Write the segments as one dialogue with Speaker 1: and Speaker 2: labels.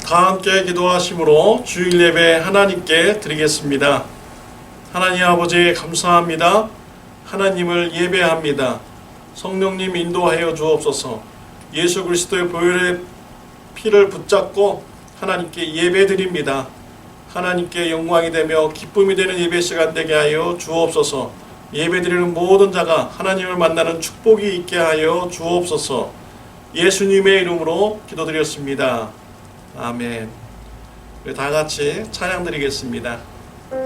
Speaker 1: 다 함께 기도하심으로 주일 예배 하나님께 드리겠습니다. 하나님 아버지 감사합니다. 하나님을 예배합니다. 성령님 인도하여 주옵소서. 예수 그리스도의 보혈의 피를 붙잡고 하나님께 예배드립니다. 하나님께 영광이 되며 기쁨이 되는 예배 시간 되게 하여 주옵소서. 예배드리는 모든 자가 하나님을 만나는 축복이 있게 하여 주옵소서. 예수님의 이름으로 기도드렸습니다. 아멘. 우리 다 같이 찬양 드리겠습니다.
Speaker 2: 이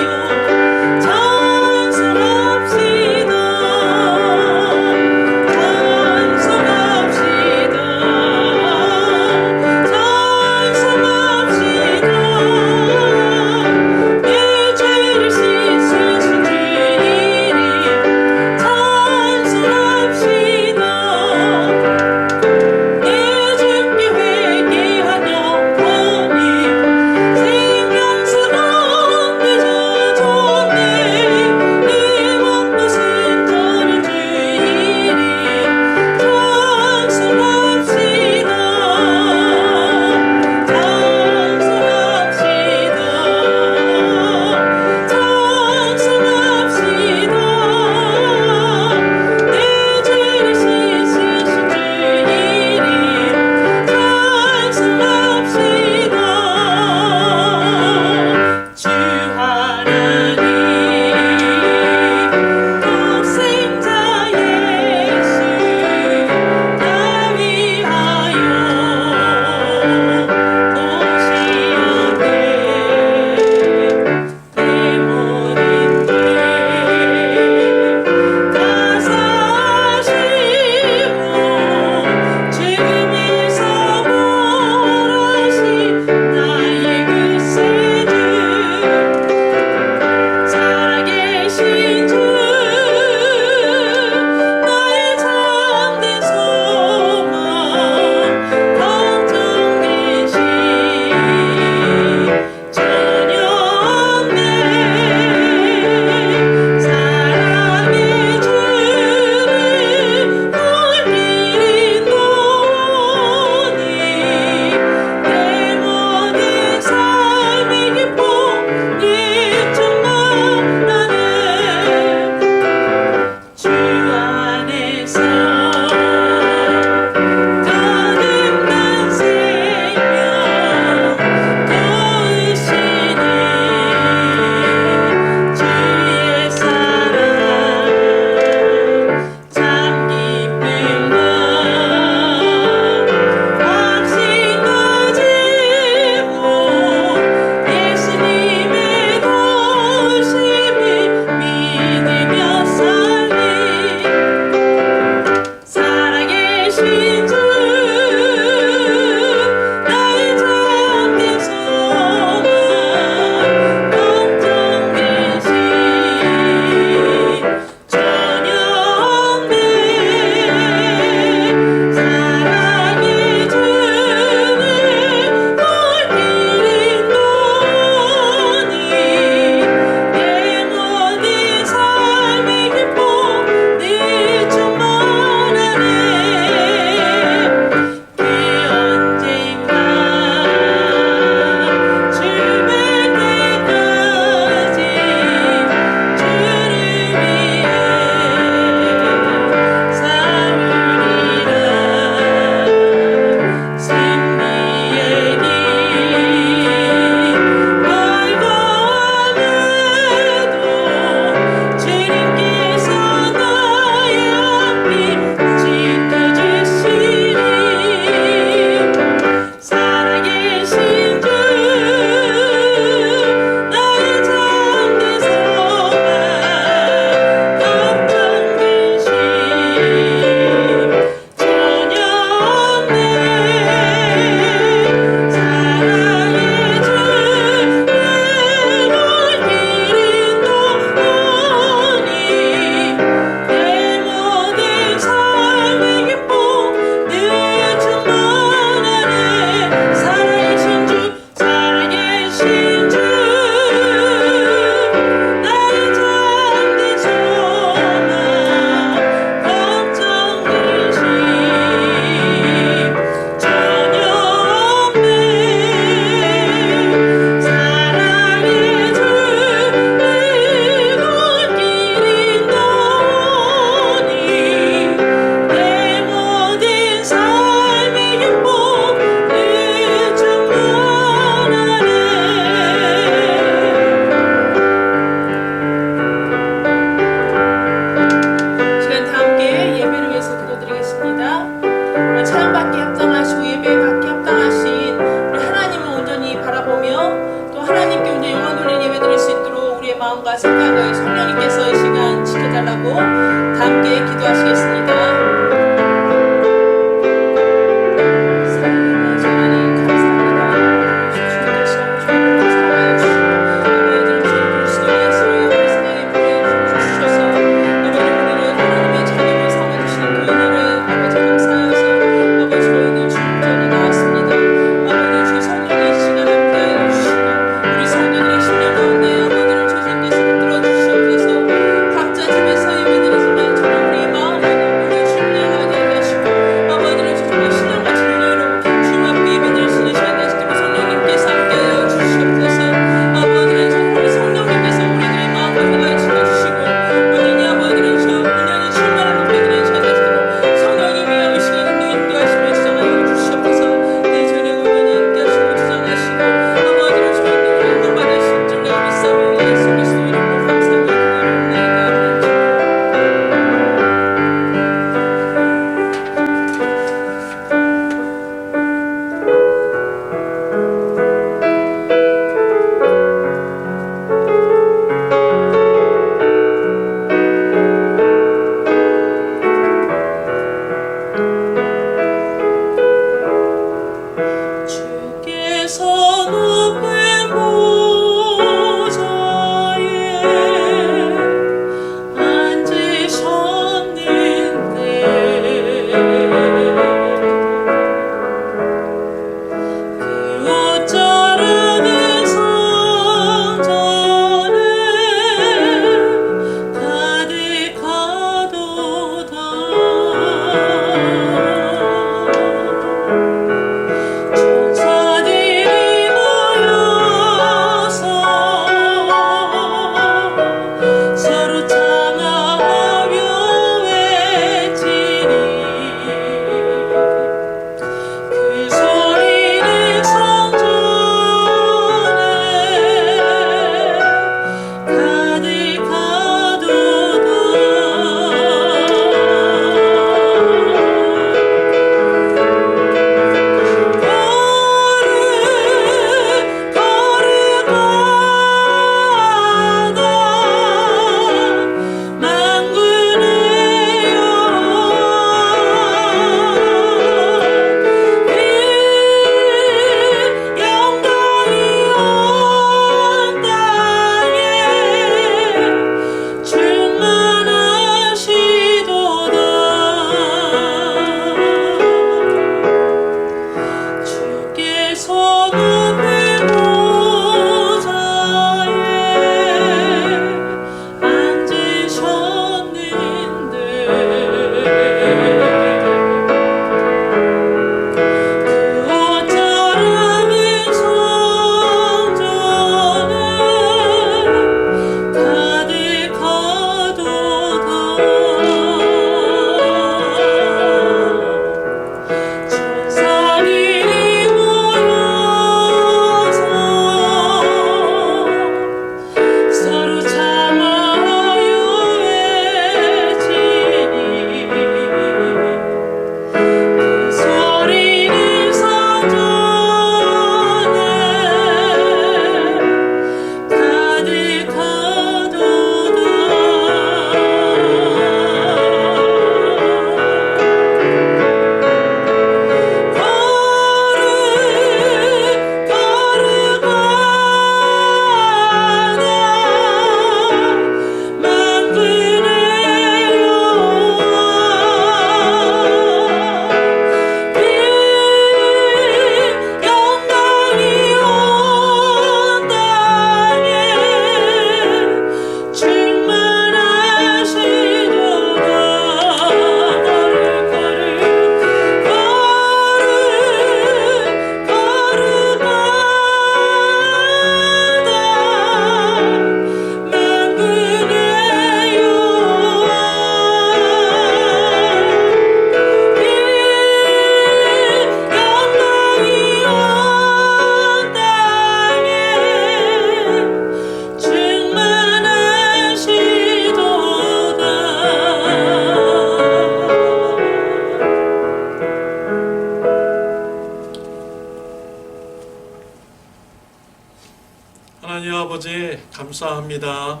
Speaker 1: 하나님 아버지 감사합니다.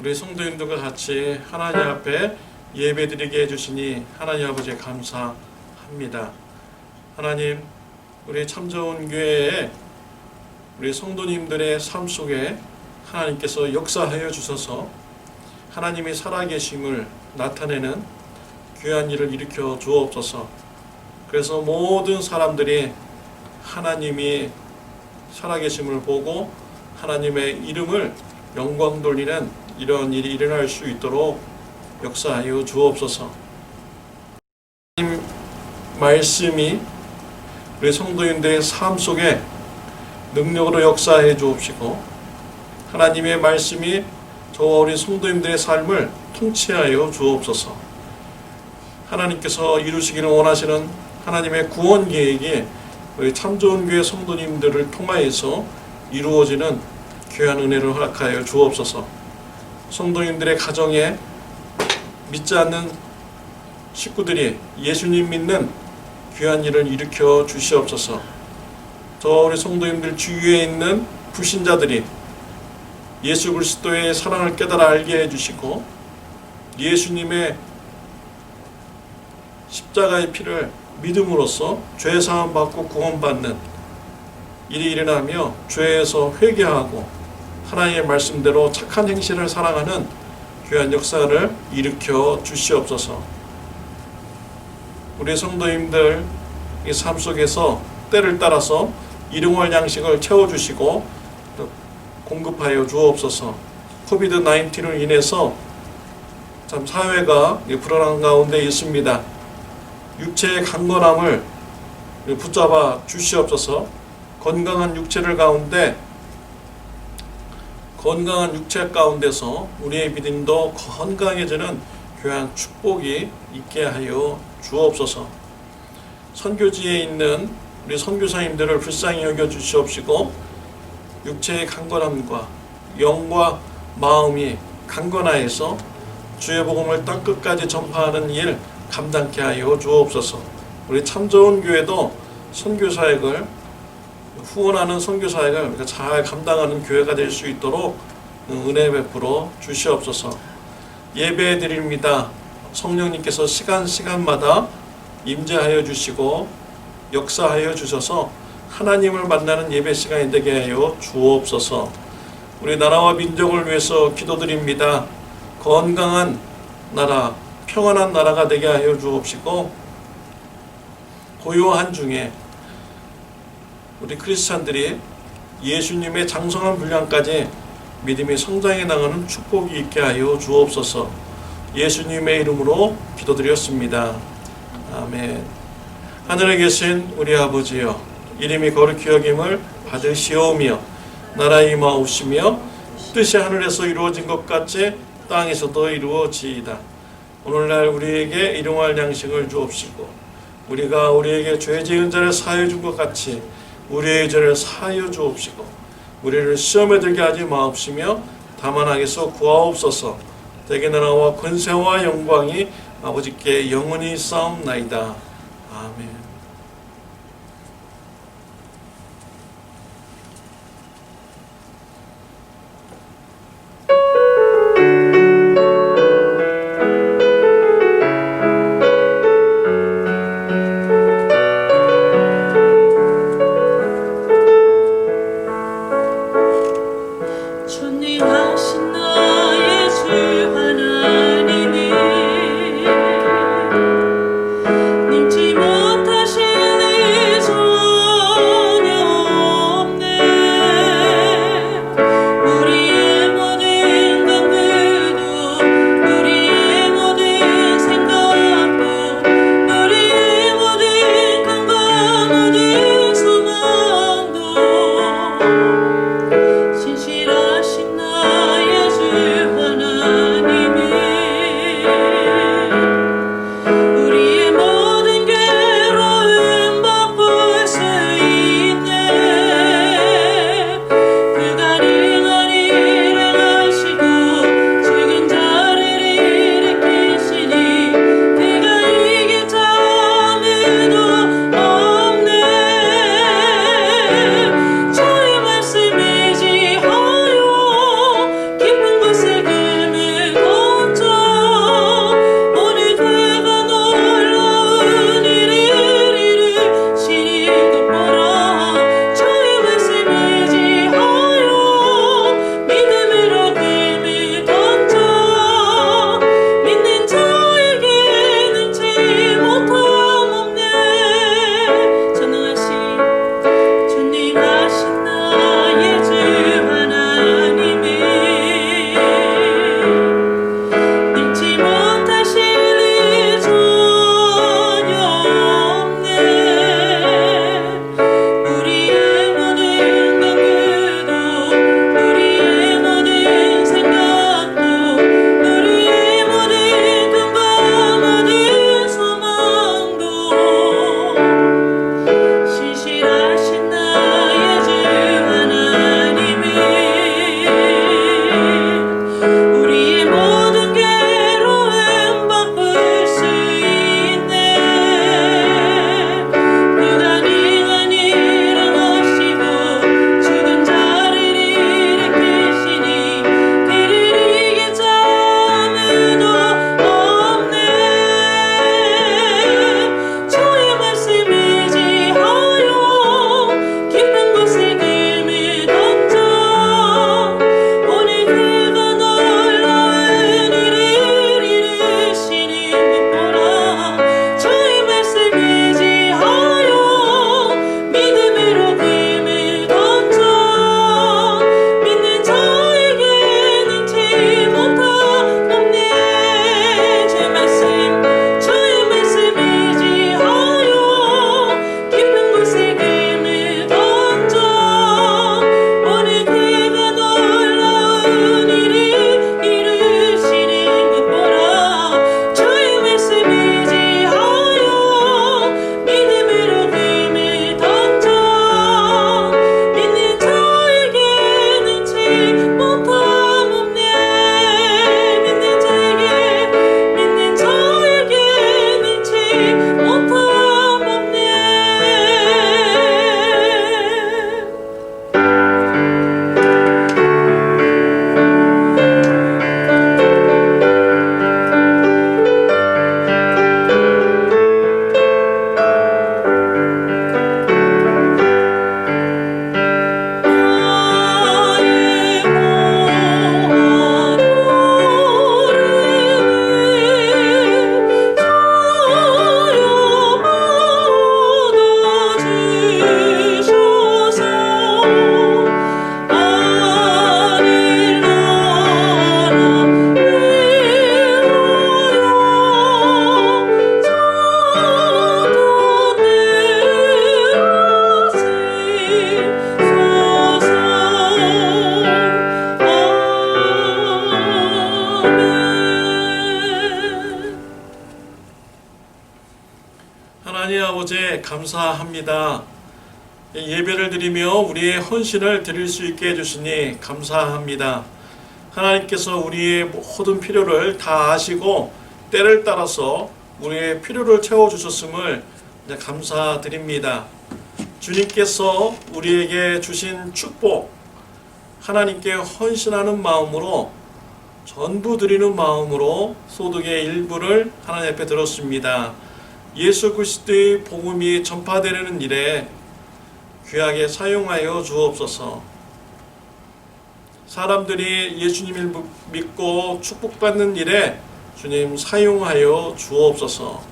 Speaker 1: 우리 성도님들과 같이 하나님 앞에 예배드리게 해주시니 하나님 아버지 감사합니다. 하나님, 우리 참 좋은 교회에 우리 성도님들의 삶 속에 하나님께서 역사하여 주셔서 하나님이 살아계심을 나타내는 귀한 일을 일으켜 주옵소서. 그래서 모든 사람들이 하나님이 살아계심을 보고 하나님의 이름을 영광 돌리는 이런 일이 일어날 수 있도록 역사하여 주옵소서. 하나님 말씀이 우리 성도인들의 삶 속에 능력으로 역사해 주옵시고 하나님의 말씀이 저와 우리 성도님들의 삶을 통치하여 주옵소서. 하나님께서 이루시기를 원하시는 하나님의 구원 계획이 우리 참 좋은 교회 성도님들을 통하여서 이루어지는 귀한 은혜를 허락하여 주옵소서. 성도님들의 가정에 믿지 않는 식구들이 예수님 믿는 귀한 일을 일으켜 주시옵소서. 저 우리 성도님들 주위에 있는 불신자들이 예수 그리스도의 사랑을 깨달아 알게 해주시고 예수님의 십자가의 피를 믿음으로써 죄 사함 받고 구원받는 일이 일어나며 죄에서 회개하고 하나님의 말씀대로 착한 행실을 사랑하는 귀한 역사를 일으켜 주시옵소서. 우리 성도님들 이 삶 속에서 때를 따라서 일용할 양식을 채워주시고 공급하여 주옵소서. 코비드-19로 인해서 참 사회가 불안한 가운데 있습니다. 육체의 강건함을 붙잡아 주시옵소서. 건강한 육체 가운데서 우리의 믿음도 건강해지는 귀한 축복이 있게 하여 주옵소서. 선교지에 있는 우리 선교사님들을 불쌍히 여겨 주시옵시고 육체의 강건함과 영과 마음이 강건하여서 주의 복음을 땅끝까지 전파하는 일 감당케 하여 주옵소서. 우리 참 좋은 교회도 선교사역을 후원하는 선교사역을 잘 감당하는 교회가 될 수 있도록 은혜 베풀어 주시옵소서. 예배 드립니다. 성령님께서 시간마다 임재하여 주시고 역사하여 주셔서 하나님을 만나는 예배 시간이 되게 하여 주옵소서. 우리 나라와 민족을 위해서 기도드립니다. 건강한 나라, 평안한 나라가 되게 하여 주옵시고 고요한 중에 우리 크리스찬들이 예수님의 장성한 분량까지 믿음이 성장해 나가는 축복이 있게 하여 주옵소서. 예수님의 이름으로 기도드렸습니다. 아멘. 하늘에 계신 우리 아버지여, 이름이 거룩히 여김을 받으시오며 나라의 임하옵시며 뜻이 하늘에서 이루어진 것 같이 땅에서도 이루어지이다. 오늘날 우리에게 일용할 양식을 주옵시고 우리가 우리에게 죄 지은 자를 사하여 준 것 같이 우리의 죄를 사하여 주옵시고 우리를 시험에 들게 하지 마옵시며 다만 악에서 구하옵소서. 대개 나라와 권세와 영광이 아버지께 영원히 싸움나이다. 아멘.
Speaker 2: 존귀하신 나의 주 하나님이 능지 못한
Speaker 1: 감사합니다. 예배를 드리며 우리의 헌신을 드릴 수 있게 해주시니 감사합니다. 하나님께서 우리의 모든 필요를 다 아시고 때를 따라서 우리의 필요를 채워주셨음을 감사드립니다. 주님께서 우리에게 주신 축복, 하나님께 헌신하는 마음으로, 전부 드리는 마음으로 소득의 일부를 하나님 앞에 들었습니다. 예수 그리스도의 복음이 전파되는 일에 귀하게 사용하여 주옵소서. 사람들이 예수님을 믿고 축복받는 일에 주님 사용하여 주옵소서.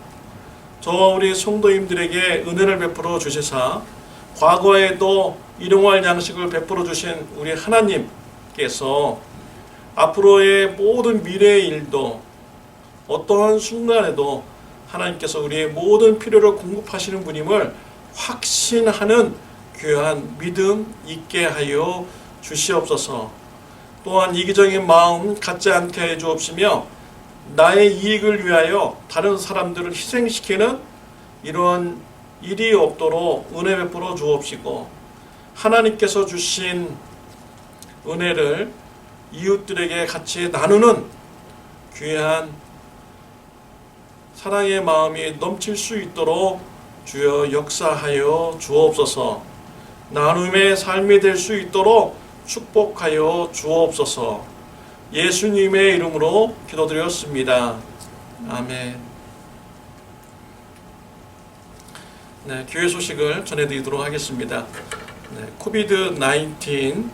Speaker 1: 저와 우리 성도님들에게 은혜를 베풀어 주시사 과거에도 일용할 양식을 베풀어 주신 우리 하나님께서 앞으로의 모든 미래의 일도 어떠한 순간에도 하나님께서 우리의 모든 필요를 공급하시는 분임을 확신하는 귀한 믿음 있게 하여 주시옵소서. 또한 이기적인 마음 갖지 않게 해 주옵시며 나의 이익을 위하여 다른 사람들을 희생시키는 이러한 일이 없도록 은혜 베풀어 주옵시고 하나님께서 주신 은혜를 이웃들에게 같이 나누는 귀한 사랑의 마음이 넘칠 수 있도록 주여 역사하여 주옵소서. 나눔의 삶이 될 수 있도록 축복하여 주옵소서. 예수님의 이름으로 기도드렸습니다. 아멘. 네, 교회 소식을 전해드리도록 하겠습니다. 네, 코비드-19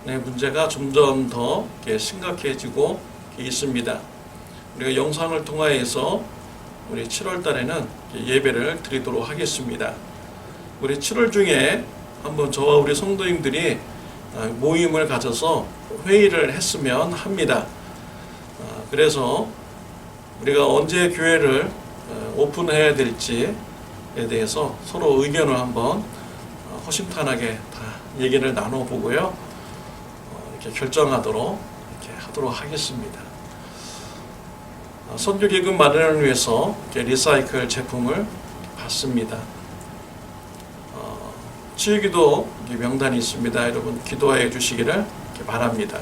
Speaker 1: 문제가 점점 더 심각해지고 있습니다. 우리가 영상을 통하여서 우리 7월 달에는 예배를 드리도록 하겠습니다. 우리 7월 중에 한번 저와 우리 성도님들이 모임을 가져서 회의를 했으면 합니다. 그래서 우리가 언제 교회를 오픈해야 될지에 대해서 서로 의견을 한번 허심탄회하게 다 얘기를 나눠보고요. 이렇게 결정하도록 이렇게 하도록 하겠습니다. 선교기금 마련을 위해서 리사이클 제품을 받습니다. 치유기도 명단이 있습니다. 여러분 기도해 주시기를 바랍니다.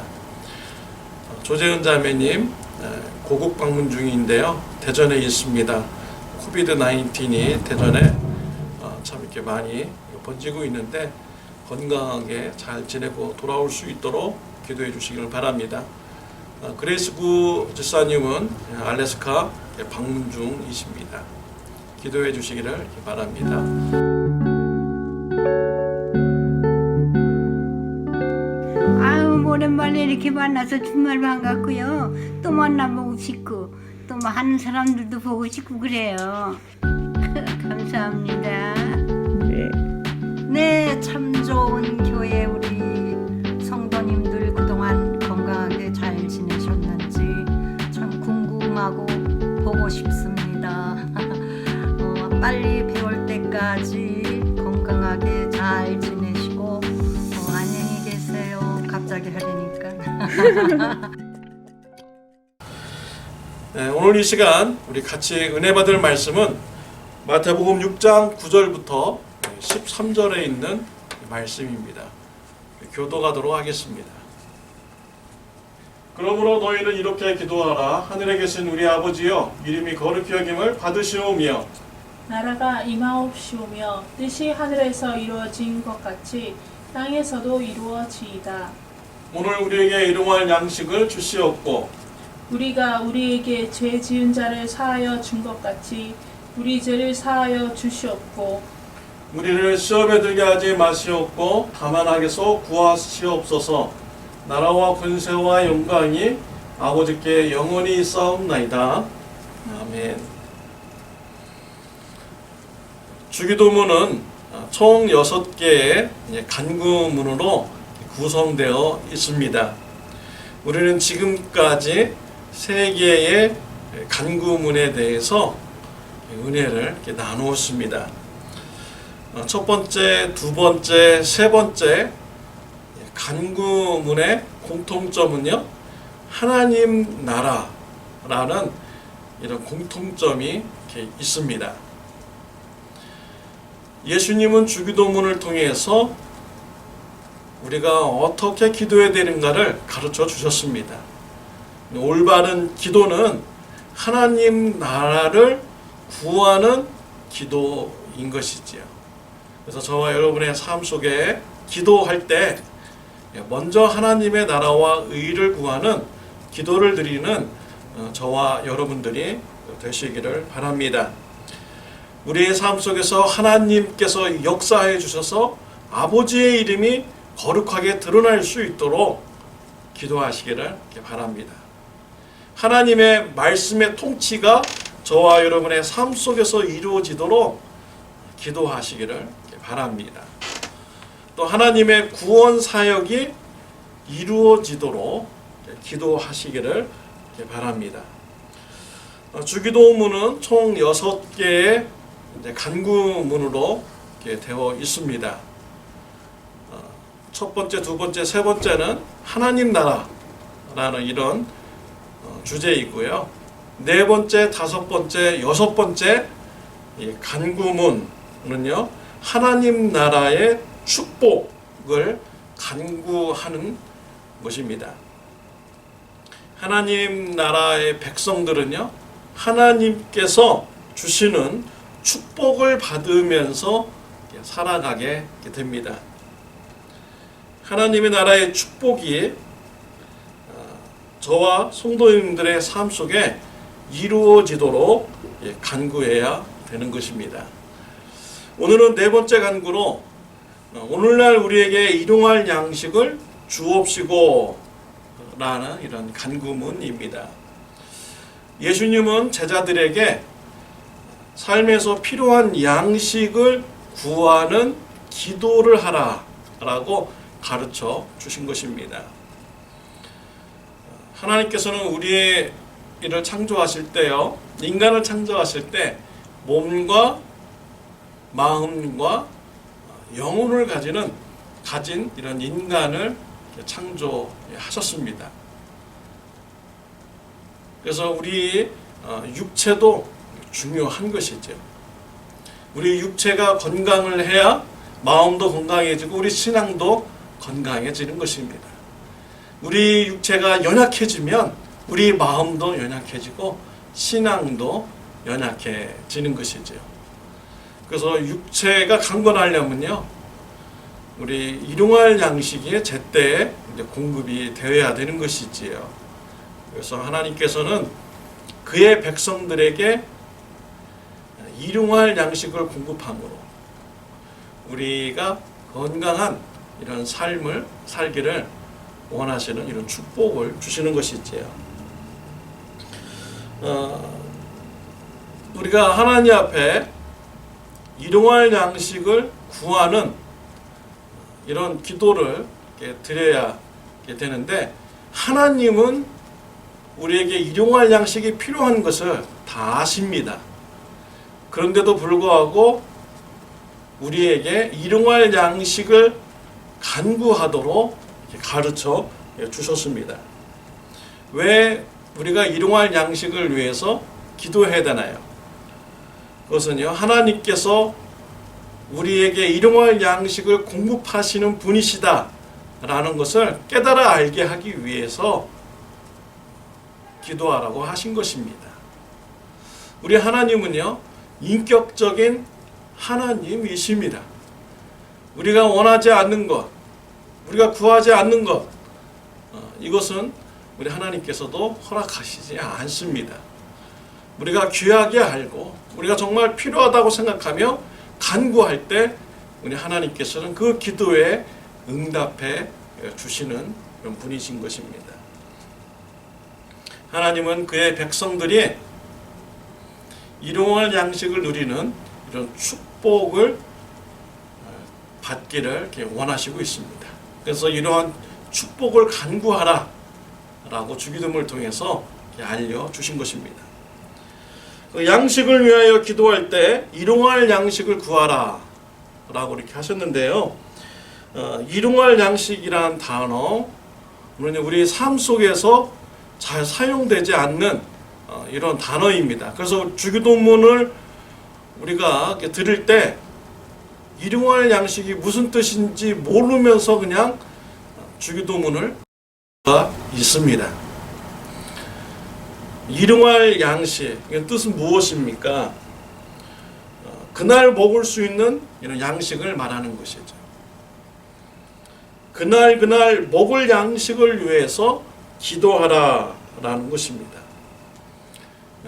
Speaker 1: 조재은 자매님 고국 방문 중인데요. 대전에 있습니다. 코비드-19이 대전에 참 이렇게 많이 번지고 있는데 건강하게 잘 지내고 돌아올 수 있도록 기도해 주시기를 바랍니다. 그레이스구 집사님은 알래스카 방문 중이십니다. 기도해 주시기를 바랍니다.
Speaker 3: 아유, 오랜만에 이렇게 만나서 정말 반갑고요. 또 만나보고 싶고 또 많은 사람들도 보고 싶고 그래요. 감사합니다. 네, 참 좋은 교회 우리 성도님들 그동안 건강하게 잘 지내셨는지 참 궁금하고 보고 싶습니다. 빨리 배울 때까지 건강하게 잘 지내시고 안녕히 계세요. 갑자기 하려니까.
Speaker 1: 네, 오늘 이 시간 우리 같이 은혜 받을 말씀은 마태복음 6장 9절부터 13절에 있는 말씀입니다. 교도하도록 하겠습니다. 그러므로 너희는 이렇게 기도하라. 하늘에 계신 우리 아버지여, 이름이 거룩히 여김을 받으시오며
Speaker 2: 나라가 임하옵시오며 뜻이 하늘에서 이루어진 것 같이 땅에서도 이루어지이다.
Speaker 1: 오늘 우리에게 일용할 양식을 주시옵고
Speaker 2: 우리가 우리에게 죄 지은 자를 사하여 준 것 같이 우리 죄를 사하여 주시옵고
Speaker 1: 우리를 시험에 들게 하지 마시옵고 다만 악에서 구하시옵소서. 나라와 권세와 영광이 아버지께 영원히 있사옵나이다. 아멘. 주기도문은 총 6개의 간구문으로 구성되어 있습니다. 우리는 지금까지 3개의 간구문에 대해서 은혜를 이렇게 나누었습니다. 첫 번째, 두 번째, 세 번째 간구문의 공통점은요, 하나님 나라라는 이런 공통점이 이렇게 있습니다. 예수님은 주기도문을 통해서 우리가 어떻게 기도해야 되는가를 가르쳐 주셨습니다. 올바른 기도는 하나님 나라를 구하는 기도인 것이지요. 그래서 저와 여러분의 삶 속에 기도할 때 먼저 하나님의 나라와 의를 구하는 기도를 드리는 저와 여러분들이 되시기를 바랍니다. 우리의 삶 속에서 하나님께서 역사해 주셔서 아버지의 이름이 거룩하게 드러날 수 있도록 기도하시기를 바랍니다. 하나님의 말씀의 통치가 저와 여러분의 삶 속에서 이루어지도록 기도하시기를 바랍니다. 또 하나님의 구원 사역이 이루어지도록 기도하시기를 바랍니다. 주기도문은 총 6개의 간구문으로 되어 있습니다. 첫 번째, 두 번째, 세 번째는 하나님 나라라는 이런 주제이고요. 네 번째, 다섯 번째, 여섯 번째 간구문은요, 하나님 나라의 축복을 간구하는 것입니다. 하나님 나라의 백성들은요, 하나님께서 주시는 축복을 받으면서 살아가게 됩니다. 하나님의 나라의 축복이 저와 성도님들의 삶 속에 이루어지도록 간구해야 되는 것입니다. 오늘은 네 번째 간구로 오늘날 우리에게 일용할 양식을 주옵시고 라는 이런 간구문입니다. 예수님은 제자들에게 삶에서 필요한 양식을 구하는 기도를 하라라고 가르쳐 주신 것입니다. 하나님께서는 우리의 이를 창조하실 때요, 인간을 창조하실 때 몸과 마음과 영혼을 가진 이런 인간을 창조하셨습니다. 그래서 우리 육체도 중요한 것이죠. 우리 육체가 건강을 해야 마음도 건강해지고 우리 신앙도 건강해지는 것입니다. 우리 육체가 연약해지면 우리 마음도 연약해지고 신앙도 연약해지는 것이죠. 그래서 육체가 강건하려면요, 우리 일용할 양식이 제때에 공급이 되어야 되는 것이지요. 그래서 하나님께서는 그의 백성들에게 일용할 양식을 공급함으로 우리가 건강한 이런 삶을 살기를 원하시는 이런 축복을 주시는 것이지요. 우리가 하나님 앞에 일용할 양식을 구하는 이런 기도를 드려야 되는데, 하나님은 우리에게 일용할 양식이 필요한 것을 다 아십니다. 그런데도 불구하고 우리에게 일용할 양식을 간구하도록 가르쳐 주셨습니다. 왜 우리가 일용할 양식을 위해서 기도해야 되나요? 그것은요, 하나님께서 우리에게 일용할 양식을 공급하시는 분이시다 라는 것을 깨달아 알게 하기 위해서 기도하라고 하신 것입니다. 우리 하나님은요, 인격적인 하나님이십니다. 우리가 원하지 않는 것, 우리가 구하지 않는 것, 이것은 우리 하나님께서도 허락하시지 않습니다. 우리가 귀하게 알고 우리가 정말 필요하다고 생각하며 간구할 때 우리 하나님께서는 그 기도에 응답해 주시는 그런 분이신 것입니다. 하나님은 그의 백성들이 일용할 양식을 누리는 이런 축복을 받기를 이렇게 원하시고 있습니다. 그래서 이러한 축복을 간구하라 라고 주기도문을 통해서 알려주신 것입니다. 양식을 위하여 기도할 때 일용할 양식을 구하라 라고 이렇게 하셨는데요. 일용할 양식이라는 단어, 물론 우리 삶 속에서 잘 사용되지 않는 이런 단어입니다. 그래서 주기도문을 우리가 들을 때 일용할 양식이 무슨 뜻인지 모르면서 그냥 주기도문을 있습니다. 일용할 양식, 뜻은 무엇입니까? 그날 먹을 수 있는 이런 양식을 말하는 것이죠. 그날 먹을 양식을 위해서 기도하라라는 것입니다.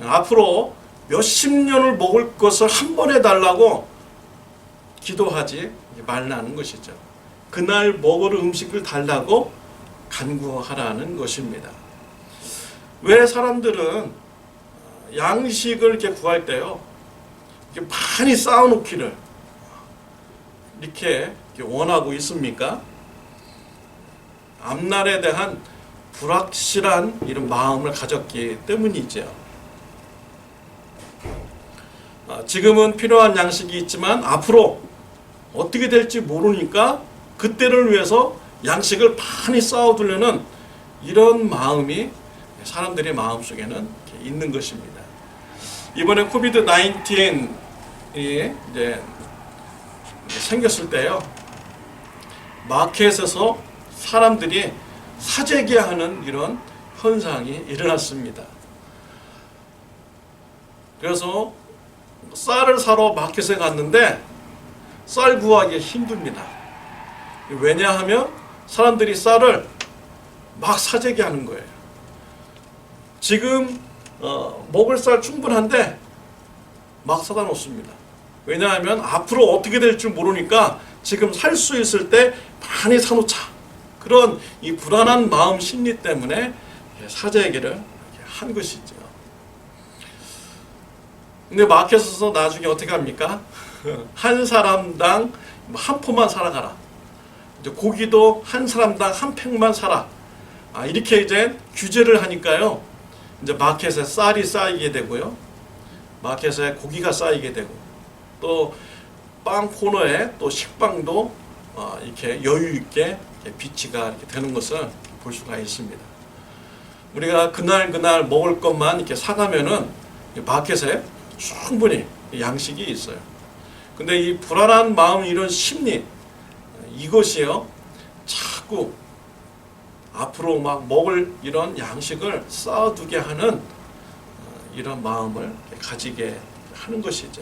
Speaker 1: 앞으로 몇십 년을 먹을 것을 한 번에 달라고 기도하지 말라는 것이죠. 그날 먹을 음식을 달라고 간구하라는 것입니다. 왜 사람들은 양식을 이렇게 구할 때요, 이렇게 많이 쌓아놓기를 이렇게 원하고 있습니까? 앞날에 대한 불확실한 이런 마음을 가졌기 때문이죠. 지금은 필요한 양식이 있지만 앞으로 어떻게 될지 모르니까 그때를 위해서 양식을 많이 쌓아두려는 이런 마음이 사람들의 마음속에는 있는 것입니다. 이번에 코비드-19이 이제 생겼을 때요, 마켓에서 사람들이 사재기하는 이런 현상이 일어났습니다. 그래서 쌀을 사러 마켓에 갔는데 쌀 구하기 힘듭니다. 왜냐하면 사람들이 쌀을 막 사재기하는 거예요. 지금 먹을 쌀 충분한데 막 사다 놓습니다. 왜냐하면 앞으로 어떻게 될지 모르니까 지금 살 수 있을 때 많이 사놓자. 그런 이 불안한 마음 심리 때문에 사재기를 한 것이죠. 근데 마켓에서 나중에 어떻게 합니까? 한 사람당 한 포만 사가라. 이제 고기도 한 사람당 한 팩만 사라. 이렇게 이제 규제를 하니까요, 이제 마켓에 쌀이 쌓이게 되고요, 마켓에 고기가 쌓이게 되고, 또 빵 코너에 또 식빵도 이렇게 여유 있게 비치가 이렇게 되는 것을 볼 수가 있습니다. 우리가 그날 먹을 것만 이렇게 사가면은 마켓에 충분히 양식이 있어요. 근데 이 불안한 마음, 이런 심리, 이것이요, 자꾸 앞으로 막 먹을 이런 양식을 쌓아두게 하는 이런 마음을 가지게 하는 것이죠.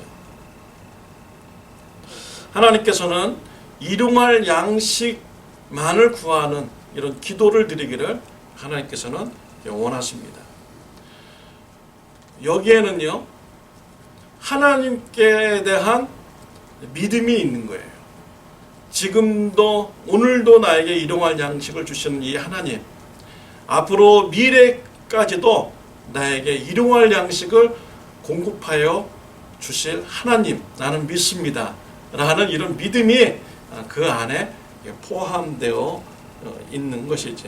Speaker 1: 하나님께서는 일용할 양식만을 구하는 이런 기도를 드리기를 하나님께서는 원하십니다. 여기에는요, 하나님께 대한 믿음이 있는 거예요. 지금도 오늘도 나에게 일용할 양식을 주시는 이 하나님, 앞으로 미래까지도 나에게 일용할 양식을 공급하여 주실 하나님, 나는 믿습니다 라는 이런 믿음이 그 안에 포함되어 있는 것이죠.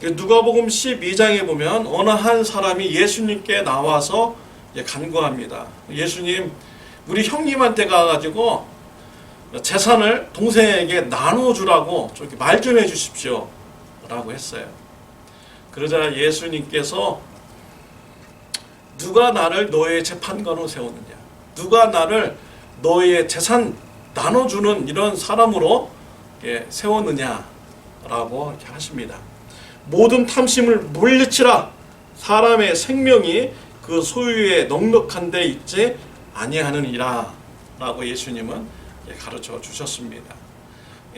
Speaker 1: 누가복음 12장에 보면 어느 한 사람이 예수님께 나와서 간구합니다. 예수님, 우리 형님한테 가가지고 재산을 동생에게 나눠주라고 말 좀 해주십시오 라고 했어요. 그러자 예수님께서 누가 나를 너의 재판관으로 세웠느냐, 누가 나를 너의 재산 나눠주는 이런 사람으로 세웠느냐 라고 이렇게 하십니다. 모든 탐심을 물리치라. 사람의 생명이 그 소유에 넉넉한 데 있지 아니하느니라 라고 예수님은 가르쳐 주셨습니다.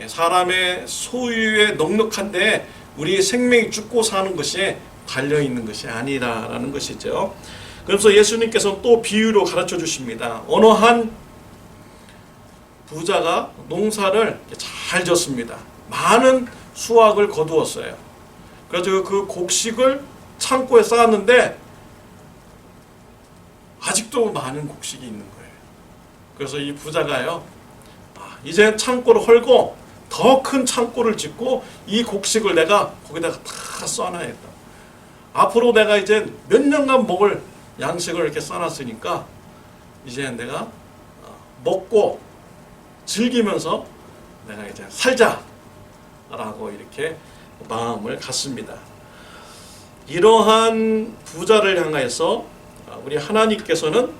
Speaker 1: 사람의 소유에 넉넉한 데 우리 생명이 죽고 사는 것이 달려있는 것이 아니라는 것이죠. 그래서 예수님께서 또 비유로 가르쳐 주십니다. 어느 한 부자가 농사를 잘 졌습니다. 많은 수확을 거두었어요. 그래서 그 곡식을 창고에 쌓았는데 아직도 많은 곡식이 있는 거예요. 그래서 이 부자가요, 이제 창고를 헐고 더 큰 창고를 짓고 이 곡식을 내가 거기다가 다 써놔야겠다. 앞으로 내가 이제 몇 년간 먹을 양식을 이렇게 써놨으니까 이제 내가 먹고 즐기면서 내가 이제 살자라고 이렇게 마음을 갖습니다. 이러한 부자를 향해서 우리 하나님께서는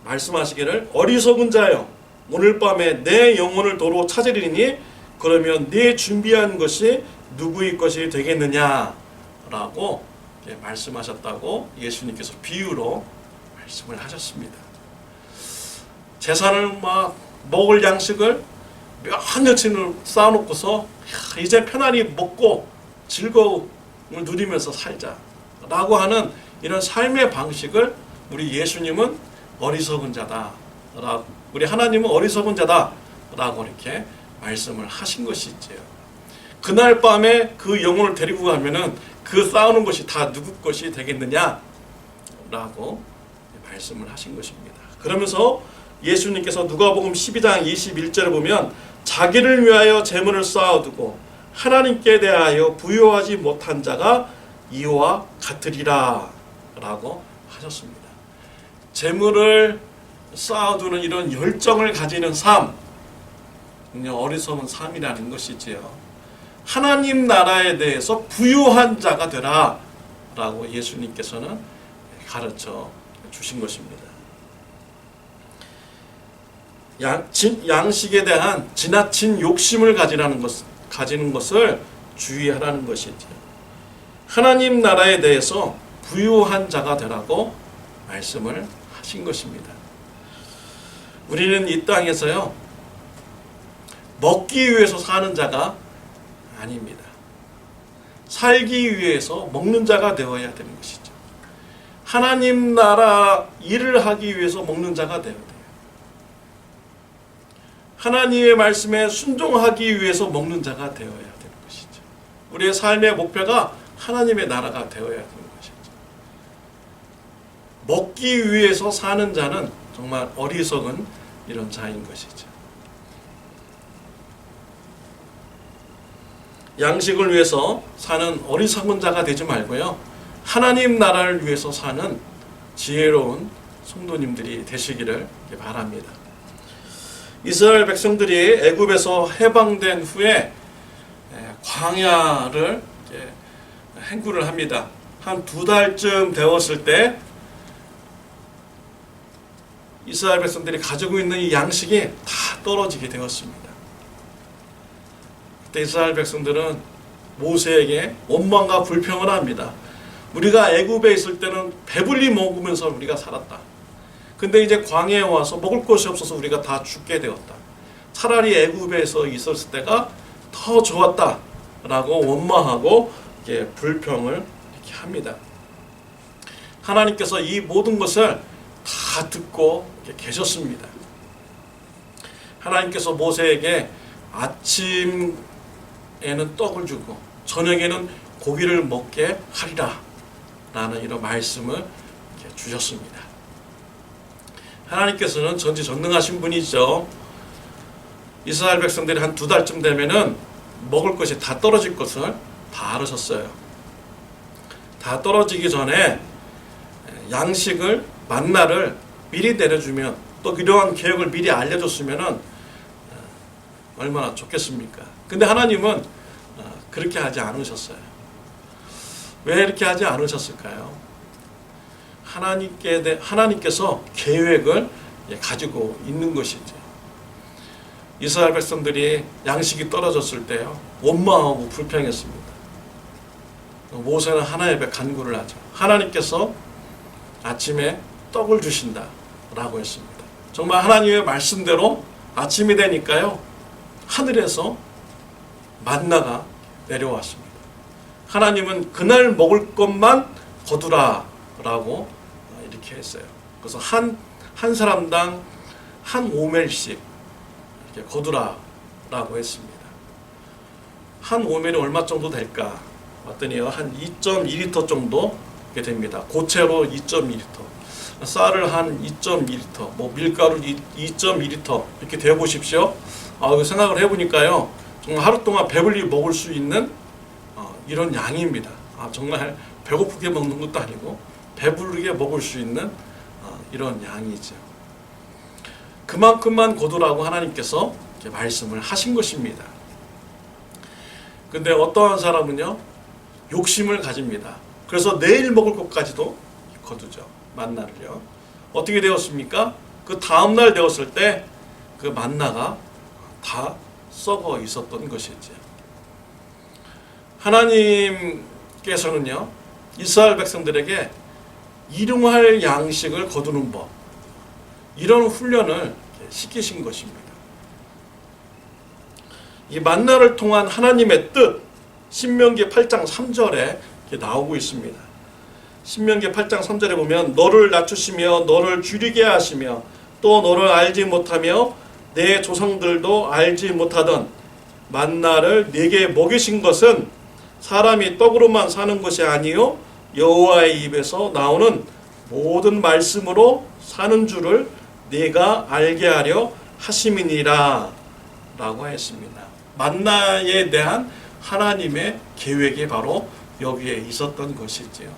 Speaker 1: 말씀하시기를 어리석은 자여 오늘 밤에 내 영혼을 도로 찾으리니 그러면 네 준비한 것이 누구의 것이 되겠느냐 라고 말씀하셨다고 예수님께서 비유로 말씀을 하셨습니다. 재산을 막 먹을 양식을 몇 년치를 쌓아놓고서 이제 편안히 먹고 즐거움을 누리면서 살자라고 하는 이런 삶의 방식을 우리 예수님은 어리석은 자다, 우리 하나님은 어리석은 자다라고 이렇게 말씀을 하신 것이지요. 그날 밤에 그 영혼을 데리고 가면은 그 쌓아놓은 것이 다 누구 것이 되겠느냐라고 말씀을 하신 것입니다. 그러면서 예수님께서 누가복음 12장 21절에 보면 자기를 위하여 재물을 쌓아두고 하나님께 대하여 부여하지 못한 자가 이와 같으리라 라고 하셨습니다. 재물을 쌓아두는 이런 열정을 가지는 삶, 어리석은 삶이라는 것이지요. 하나님 나라에 대해서 부유한 자가 되라 라고 예수님께서는 가르쳐 주신 것입니다. 양식에 대한 지나친 욕심을 가지는 것을 주의하라는 것이죠. 하나님 나라에 대해서 부유한 자가 되라고 말씀을 하신 것입니다. 우리는 이 땅에서요, 먹기 위해서 사는 자가 아닙니다. 살기 위해서 먹는 자가 되어야 되는 것이죠. 하나님 나라 일을 하기 위해서 먹는 자가 되어야 돼요. 하나님의 말씀에 순종하기 위해서 먹는 자가 되어야 되는 것이죠. 우리의 삶의 목표가 하나님의 나라가 되어야 되는 것이죠. 먹기 위해서 사는 자는 정말 어리석은 이런 자인 것이죠. 양식을 위해서 사는 어리석은 자가 되지 말고요, 하나님 나라를 위해서 사는 지혜로운 성도님들이 되시기를 바랍니다. 이스라엘 백성들이 애굽에서 해방된 후에 광야를 행구를 합니다. 한 2달쯤 되었을 때 이스라엘 백성들이 가지고 있는 이 양식이 다 떨어지게 되었습니다. 그때 이스라엘 백성들은 모세에게 원망과 불평을 합니다. 우리가 애굽에 있을 때는 배불리 먹으면서 우리가 살았다. 근데 이제 광야에 와서 먹을 것이 없어서 우리가 다 죽게 되었다. 차라리 애굽에서 있었을 때가 더 좋았다 라고 원망하고 불평을 이렇게 합니다. 하나님께서 이 모든 것을 다 듣고 계셨습니다. 하나님께서 모세에게 아침에는 떡을 주고 저녁에는 고기를 먹게 하리라 라는 이런 말씀을 주셨습니다. 하나님께서는 전지전능하신 분이죠. 이스라엘 백성들이 한 2달쯤 되면은 먹을 것이 다 떨어질 것을 다 알으셨어요. 다 떨어지기 전에 양식을, 만나를 미리 내려주면, 또 이러한 계획을 미리 알려줬으면은 얼마나 좋겠습니까? 근데 하나님은 그렇게 하지 않으셨어요. 왜 이렇게 하지 않으셨을까요? 하나님께서 계획을 가지고 있는 것이죠. 이스라엘 백성들이 양식이 떨어졌을 때요, 원망하고 불평했습니다. 모세는 하나님 앞에 간구를 하죠. 하나님께서 아침에 떡을 주신다 라고 했습니다. 정말 하나님의 말씀대로 아침이 되니까요, 하늘에서 만나가 내려왔습니다. 하나님은 그날 먹을 것만 거두라 라고 이렇게 했어요. 그래서 한 사람당 한 오멜씩 이렇게 거두라 라고 했습니다. 한 오멜이 얼마 정도 될까 봤더니요, 한 2.2리터 정도 됩니다. 고체로 2.2리터, 쌀을 한 2.2리터, 뭐 밀가루 2.2리터 이렇게 대 보십시오. 생각을 해보니까요, 정말 하루 동안 배불리 먹을 수 있는 이런 양입니다. 정말 배고프게 먹는 것도 아니고 배부르게 먹을 수 있는 이런 양이죠. 그만큼만 거두라고 하나님께서 이렇게 말씀을 하신 것입니다. 근데 어떠한 사람은요, 욕심을 가집니다. 그래서 내일 먹을 것까지도 거두죠. 만나를요. 어떻게 되었습니까? 그 다음날 되었을 때 그 만나가 다 썩어 있었던 것이죠. 하나님께서는요, 이스라엘 백성들에게 일용할 양식을 거두는 법, 이런 훈련을 시키신 것입니다. 이 만나를 통한 하나님의 뜻, 신명기 8장 3절에 나오고 있습니다. 신명기 8장 3절에 보면 너를 낮추시며 너를 줄이게 하시며 또 너를 알지 못하며 내 조상들도 알지 못하던 만나를 네게 먹이신 것은 사람이 떡으로만 사는 것이 아니요 여호와의 입에서 나오는 모든 말씀으로 사는 줄을 네가 알게 하려 하심이니라 라고 했습니다. 만나에 대한 하나님의 계획이 바로 여기에 있었던 것이지요.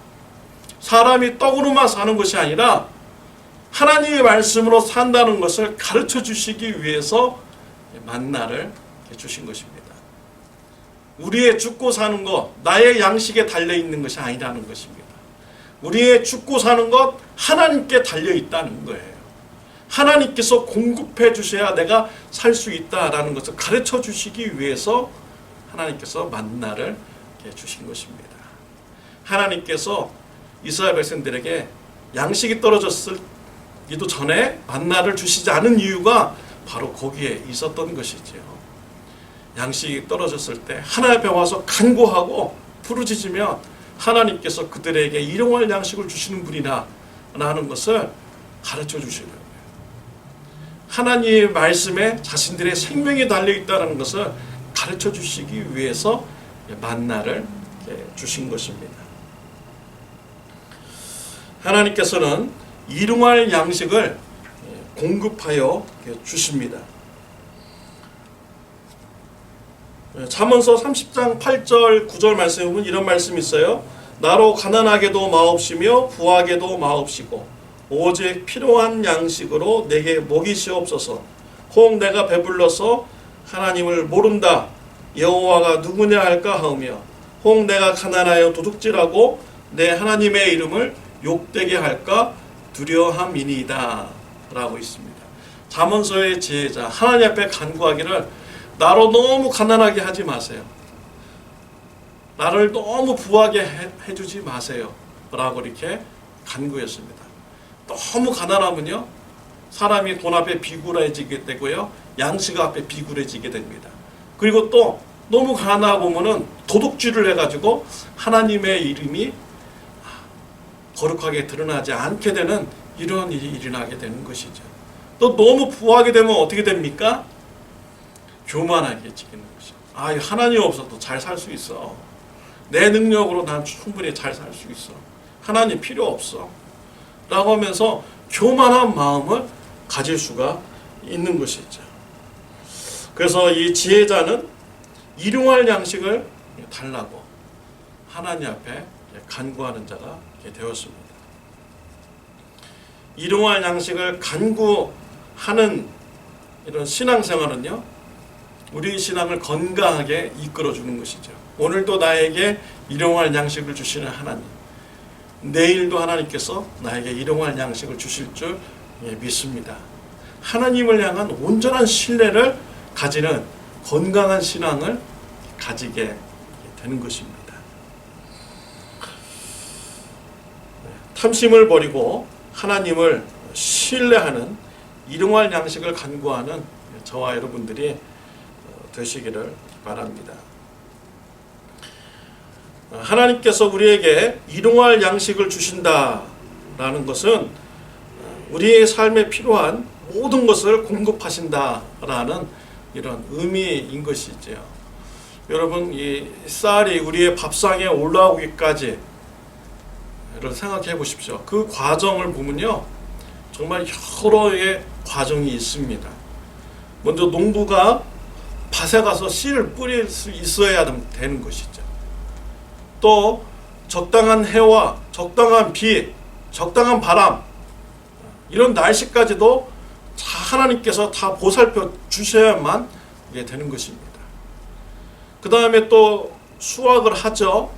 Speaker 1: 사람이 떡으로만 사는 것이 아니라 하나님의 말씀으로 산다는 것을 가르쳐 주시기 위해서 만나를 주신 것입니다. 우리의 죽고 사는 것, 나의 양식에 달려있는 것이 아니라는 것입니다. 우리의 죽고 사는 것, 하나님께 달려있다는 거예요. 하나님께서 공급해 주셔야 내가 살 수 있다라는 것을 가르쳐 주시기 위해서 하나님께서 만나를 주신 것입니다. 하나님께서 이스라엘 백성들에게 양식이 떨어졌기도 전에 만나를 주시지 않은 이유가 바로 거기에 있었던 것이지요. 양식이 떨어졌을 때 하나님 앞에 와서 간구하고 부르짖으면 하나님께서 그들에게 일용할 양식을 주시는 분이다 라는 것을 가르쳐 주시는 거예요. 하나님의 말씀에 자신들의 생명이 달려있다는 것을 가르쳐 주시기 위해서 만나를 주신 것입니다. 하나님께서는 일용할 양식을 공급하여 주십니다. 잠언서 30장 8절 9절 말씀에 보면 이런 말씀이 있어요. 나로 가난하게도 마옵시며 부하게도 마옵시고 오직 필요한 양식으로 내게 먹이시옵소서. 혹 내가 배불러서 하나님을 모른다 여호와가 누구냐 할까 하오며 혹 내가 가난하여 도둑질하고 내 하나님의 이름을 욕되게 할까 두려함이니이다 라고 있습니다. 잠언서의 지혜자 하나님 앞에 간구하기를 나로 너무 가난하게 하지 마세요. 나를 너무 부하게 해주지 마세요 라고 이렇게 간구했습니다. 너무 가난하면요 사람이 돈 앞에 비굴해지게 되고요 양식 앞에 비굴해지게 됩니다. 그리고 또 너무 가난하고 보면은 도둑질을 해가지고 하나님의 이름이 거룩하게 드러나지 않게 되는 이런 일이 일어나게 되는 것이죠. 또 너무 부하게 되면 어떻게 됩니까? 교만하게 지기는 것이죠. 아, 하나님 없어도 잘 살 수 있어. 내 능력으로 난 충분히 잘 살 수 있어. 하나님 필요 없어. 라고 하면서 교만한 마음을 가질 수가 있는 것이죠. 그래서 이 지혜자는 일용할 양식을 달라고 하나님 앞에 간구하는 자가 되었습니다. 일용할 양식을 간구하는 이런 신앙생활은요 우리 신앙을 건강하게 이끌어주는 것이죠. 오늘도 나에게 일용할 양식을 주시는 하나님, 내일도 하나님께서 나에게 일용할 양식을 주실 줄 믿습니다. 하나님을 향한 온전한 신뢰를 가지는 건강한 신앙을 가지게 되는 것입니다. 탐심을 버리고 하나님을 신뢰하는 일용할 양식을 간구하는 저와 여러분들이 되시기를 바랍니다. 하나님께서 우리에게 일용할 양식을 주신다라는 것은 우리의 삶에 필요한 모든 것을 공급하신다라는 이런 의미인 것이죠. 여러분, 이 쌀이 우리의 밥상에 올라오기까지 생각해 보십시오. 그 과정을 보면요 정말 여러의 과정이 있습니다. 먼저 농부가 밭에 가서 씨를 뿌릴 수 있어야 되는 것이죠. 또 적당한 해와 적당한 비, 적당한 바람 이런 날씨까지도 하나님께서 다 보살펴 주셔야만 이게 되는 것입니다. 그 다음에 또 수확을 하죠.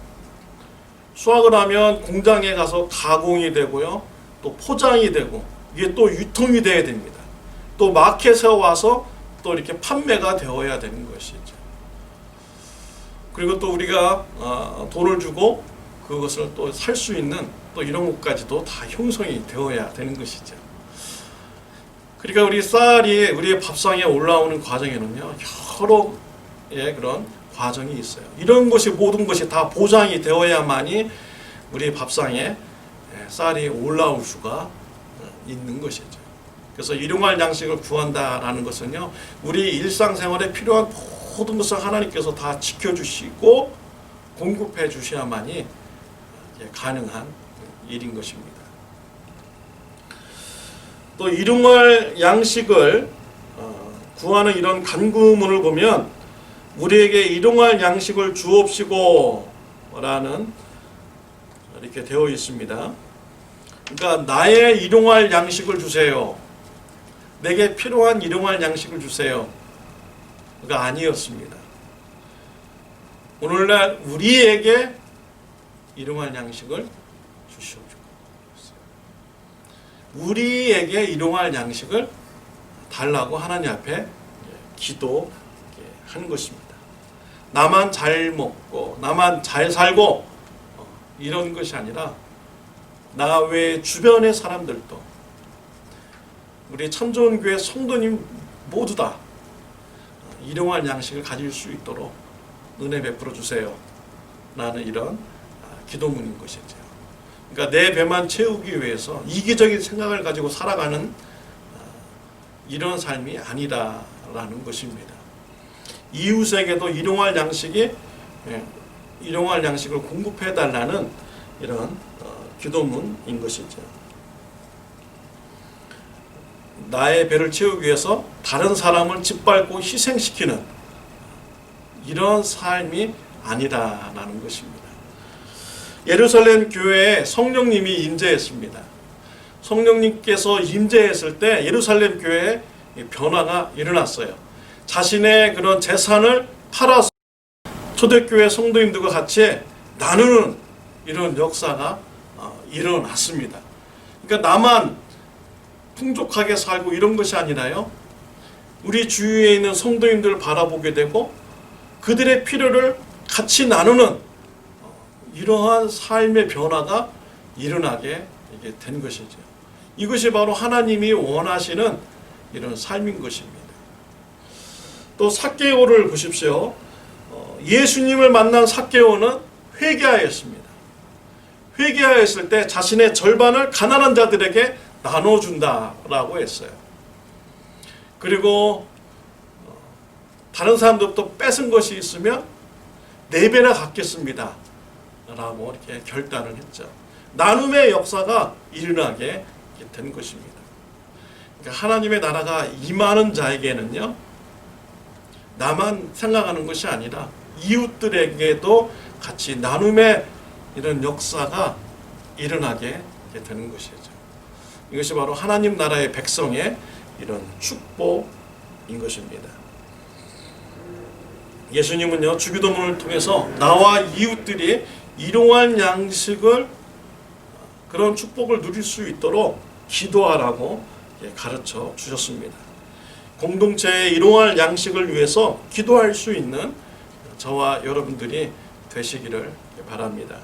Speaker 1: 수확을 하면 공장에 가서 가공이 되고요. 또 포장이 되고 이게 또 유통이 돼야 됩니다. 또 마켓에 와서 또 이렇게 판매가 되어야 되는 것이죠. 그리고 또 우리가 돈을 주고 그것을 또 살 수 있는 또 이런 것까지도 다 형성이 되어야 되는 것이죠. 그러니까 우리 쌀이 우리의 밥상에 올라오는 과정에는요, 여러의 그런 과정이 있어요. 이런 것이 모든 것이 다 보장이 되어야만이 우리 밥상에 쌀이 올라올 수가 있는 것이죠. 그래서 일용할 양식을 구한다라는 것은요, 우리 일상생활에 필요한 모든 것을 하나님께서 다 지켜주시고 공급해 주셔야만이 가능한 일인 것입니다. 또 일용할 양식을 구하는 이런 간구문을 보면 우리에게 일용할 양식을 주옵시고 라는 이렇게 되어 있습니다. 그러니까 나의 일용할 양식을 주세요. 내게 필요한 일용할 양식을 주세요. 가 아니었습니다. 오늘날 우리에게 일용할 양식을 주시옵소서. 우리에게 일용할 양식을 달라고 하나님 앞에 기도하는 것입니다. 나만 잘 먹고 나만 잘 살고 이런 것이 아니라 나 외 주변의 사람들도 우리 참좋은교회 성도님 모두 다 일용할 양식을 가질 수 있도록 은혜 베풀어 주세요. 라는 이런 기도문인 것이죠. 그러니까 내 배만 채우기 위해서 이기적인 생각을 가지고 살아가는 이런 삶이 아니라라는 것입니다. 이웃에게도 일용할 양식을 공급해 달라는 이런 기도문인 것이죠. 나의 배를 채우기 위해서 다른 사람을 짓밟고 희생시키는 이런 삶이 아니라는 것입니다. 예루살렘 교회에 성령님이 임재했습니다. 성령님께서 임재했을 때 예루살렘 교회에 변화가 일어났어요. 자신의 그런 재산을 팔아서 초대교회 성도님들과 같이 나누는 이런 역사가 일어났습니다. 그러니까 나만 풍족하게 살고 이런 것이 아니라요, 우리 주위에 있는 성도님들을 바라보게 되고 그들의 필요를 같이 나누는 이러한 삶의 변화가 일어나게 된 것이죠. 이것이 바로 하나님이 원하시는 이런 삶인 것입니다. 또 삭개오를 보십시오. 예수님을 만난 삭개오는 회개하였습니다. 회개하였을 때 자신의 절반을 가난한 자들에게 나눠준다라고 했어요. 그리고 다른 사람들부터 뺏은 것이 있으면 4배나 갚겠습니다 라고 이렇게 결단을 했죠. 나눔의 역사가 일어나게 된 것입니다. 그러니까 하나님의 나라가 임하는 자에게는요, 나만 생각하는 것이 아니라 이웃들에게도 같이 나눔의 이런 역사가 일어나게 되는 것이죠. 이것이 바로 하나님 나라의 백성의 이런 축복인 것입니다. 예수님은요, 주기도문을 통해서 나와 이웃들이 일용할 양식을, 그런 축복을 누릴 수 있도록 기도하라고 가르쳐 주셨습니다. 공동체의 일용할 양식을 위해서 기도할 수 있는 저와 여러분들이 되시기를 바랍니다.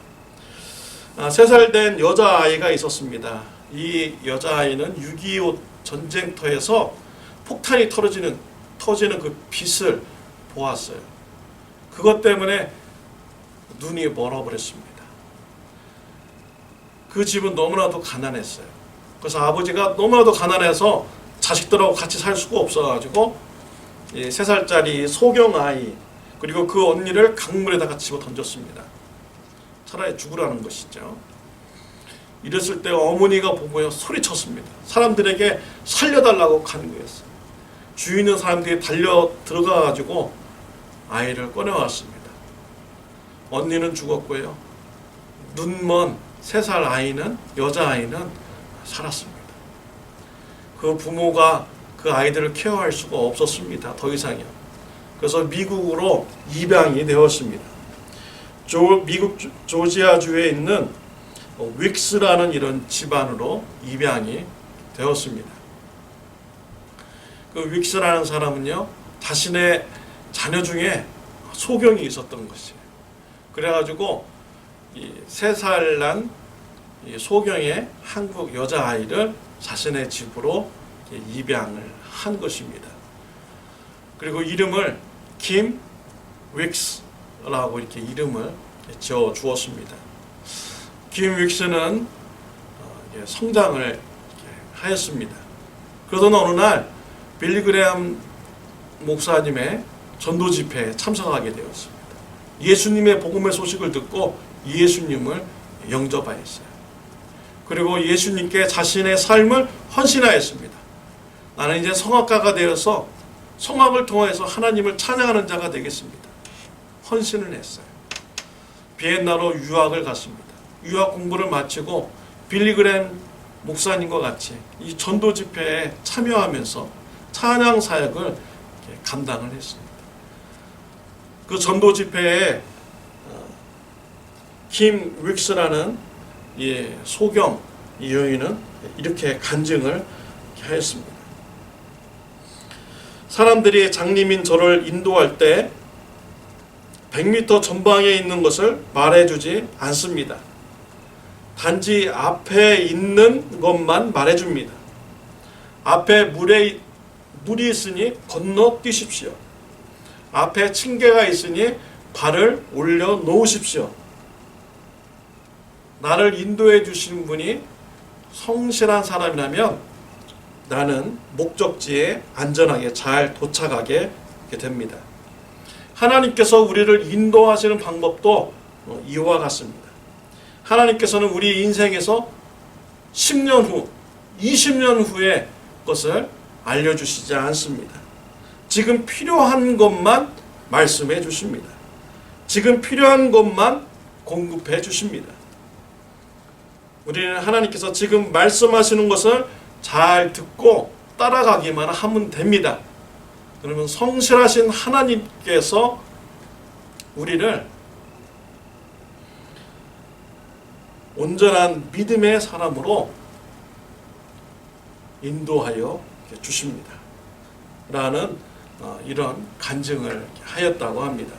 Speaker 1: 3살 된 여자아이가 있었습니다. 이 여자아이는 6.25 전쟁터에서 폭탄이 터지는 그 빛을 보았어요. 그것 때문에 눈이 멀어버렸습니다. 그 집은 너무나도 가난했어요. 그래서 아버지가 너무나도 가난해서 자식들하고 같이 살 수가 없어가지고 3살짜리 소경아이 그리고 그 언니를 강물에다가 집어 던졌습니다. 차라리 죽으라는 것이죠. 이랬을 때 어머니가 보고요, 소리쳤습니다. 사람들에게 살려달라고 간구했어요. 주위 있는 사람들이 달려 들어가가지고 아이를 꺼내왔습니다. 언니는 죽었고요, 눈먼 3살 아이는, 여자아이는 살았습니다. 그 부모가 그 아이들을 케어할 수가 없었습니다. 더 이상요. 그래서 미국으로 입양이 되었습니다. 미국 조지아주에 있는 윅스라는 이런 집안으로 입양이 되었습니다. 그 윅스라는 사람은요, 자신의 자녀 중에 소경이 있었던 것이에요. 그래가지고 이 3살 난 소경의 한국 여자아이를 자신의 집으로 입양을 한 것입니다. 그리고 이름을 김 윅스라고 이렇게 이름을 지어 주었습니다. 김 윅스는 성장을 하였습니다. 그러던 어느 날 빌리그레암 목사님의 전도 집회에 참석하게 되었습니다. 예수님의 복음의 소식을 듣고 예수님을 영접하였어요. 그리고 예수님께 자신의 삶을 헌신하였습니다. 나는 이제 성악가가 되어서 성악을 통해서 하나님을 찬양하는 자가 되겠습니다. 헌신을 했어요. 비엔나로 유학을 갔습니다. 유학 공부를 마치고 빌리그램 목사님과 같이 이 전도 집회에 참여하면서 찬양 사역을 감당을 했습니다. 그 전도 집회에 김 윅스라는 소경 여인은 이렇게 간증을 하였습니다. 사람들이 장님인 저를 인도할 때 100m 전방에 있는 것을 말해주지 않습니다. 단지 앞에 있는 것만 말해줍니다. 앞에 물이 있으니 건너 뛰십시오. 앞에 층계가 있으니 발을 올려 놓으십시오. 나를 인도해 주시는 분이 성실한 사람이라면 나는 목적지에 안전하게 잘 도착하게 됩니다. 하나님께서 우리를 인도하시는 방법도 이와 같습니다. 하나님께서는 우리 인생에서 10년 후, 20년 후의 것을 알려주시지 않습니다. 지금 필요한 것만 말씀해 주십니다. 지금 필요한 것만 공급해 주십니다. 우리는 하나님께서 지금 말씀하시는 것을 잘 듣고 따라가기만 하면 됩니다. 그러면 성실하신 하나님께서 우리를 온전한 믿음의 사람으로 인도하여 주십니다. 라는 이런 간증을 하였다고 합니다.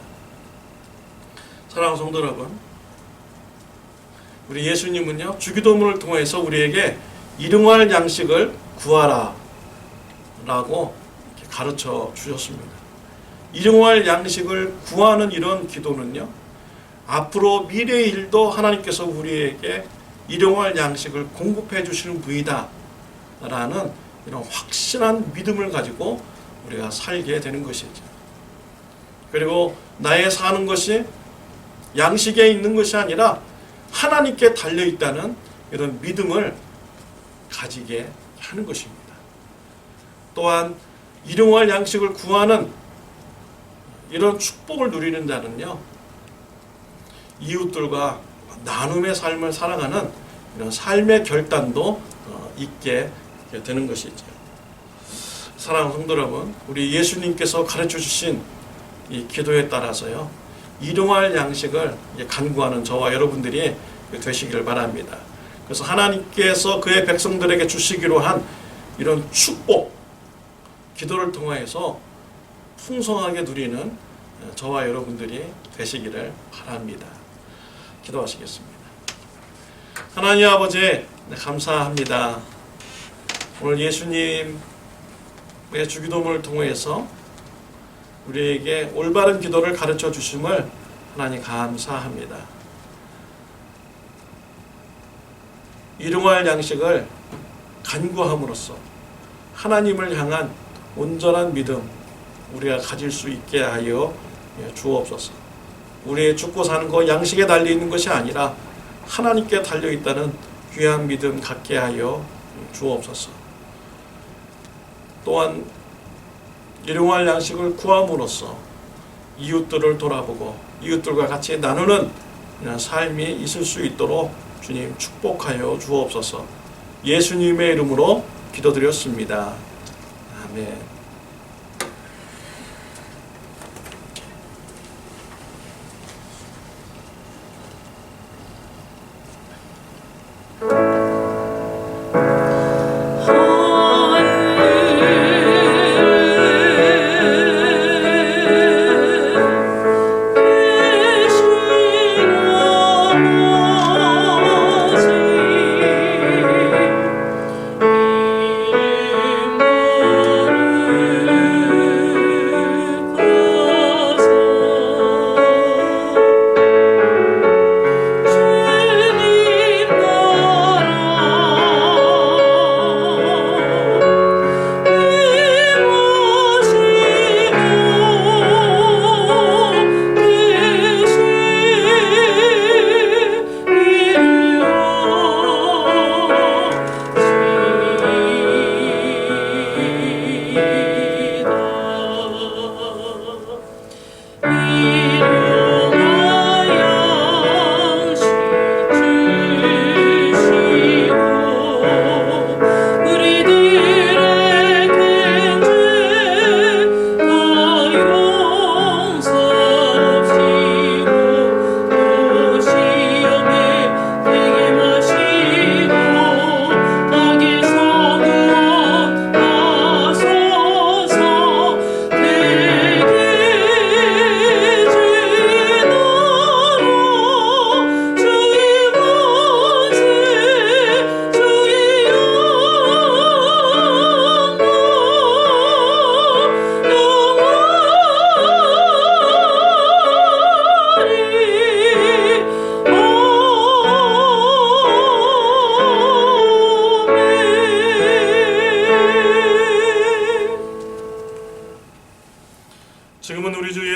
Speaker 1: 사랑하는 성도 여러분, 우리 예수님은요, 주기도문을 통해서 우리에게 일용할 양식을 구하라 라고 가르쳐 주셨습니다. 일용할 양식을 구하는 이런 기도는요, 앞으로 미래의 일도 하나님께서 우리에게 일용할 양식을 공급해 주시는 분이다 라는 이런 확신한 믿음을 가지고 우리가 살게 되는 것이죠. 그리고 나의 사는 것이 양식에 있는 것이 아니라 하나님께 달려있다는 이런 믿음을 가지게 하는 것입니다. 또한 일용할 양식을 구하는 이런 축복을 누리는 자는요, 이웃들과 나눔의 삶을 살아가는 이런 삶의 결단도 있게 되는 것이죠. 사랑하는 성도 여러분, 우리 예수님께서 가르쳐 주신 이 기도에 따라서요, 일용할 양식을 간구하는 저와 여러분들이 되시기를 바랍니다. 그래서 하나님께서 그의 백성들에게 주시기로 한 이런 축복, 기도를 통해서 풍성하게 누리는 저와 여러분들이 되시기를 바랍니다. 기도하시겠습니다. 하나님 아버지, 감사합니다. 오늘 예수님의 주기도문을 통해서 우리에게 올바른 기도를 가르쳐 주심을 하나님 감사합니다. 일용할 양식을 간구함으로써 하나님을 향한 온전한 믿음 우리가 가질 수 있게 하여 주옵소서. 우리의 죽고 사는 것 양식에 달려있는 것이 아니라 하나님께 달려있다는 귀한 믿음 갖게 하여 주옵소서. 또한 일용할 양식을 구함으로써 이웃들을 돌아보고 이웃들과 같이 나누는 삶이 있을 수 있도록 주님 축복하여 주옵소서. 예수님의 이름으로 기도드렸습니다. 아멘.
Speaker 2: 아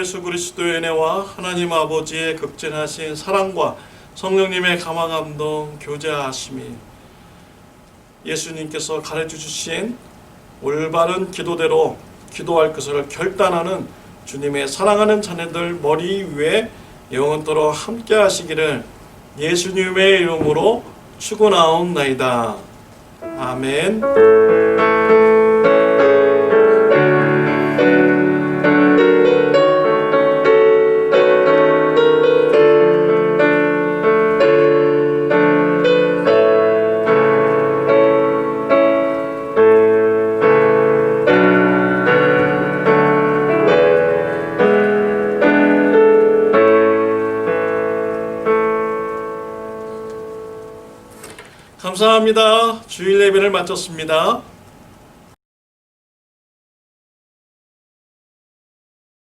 Speaker 1: 예수 그리스도의 은혜와 하나님 아버지의 극진하신 사랑과 성령님의 감화 감동 교제하심이 예수님께서 가르쳐 주신 올바른 기도대로 기도할 것을 결단하는 주님의 사랑하는 자녀들 머리 위에 영원토록 함께 하시기를 예수님의 이름으로 축원하옵나이다. 아멘. 감사합니다. 주일 예배를 마쳤습니다.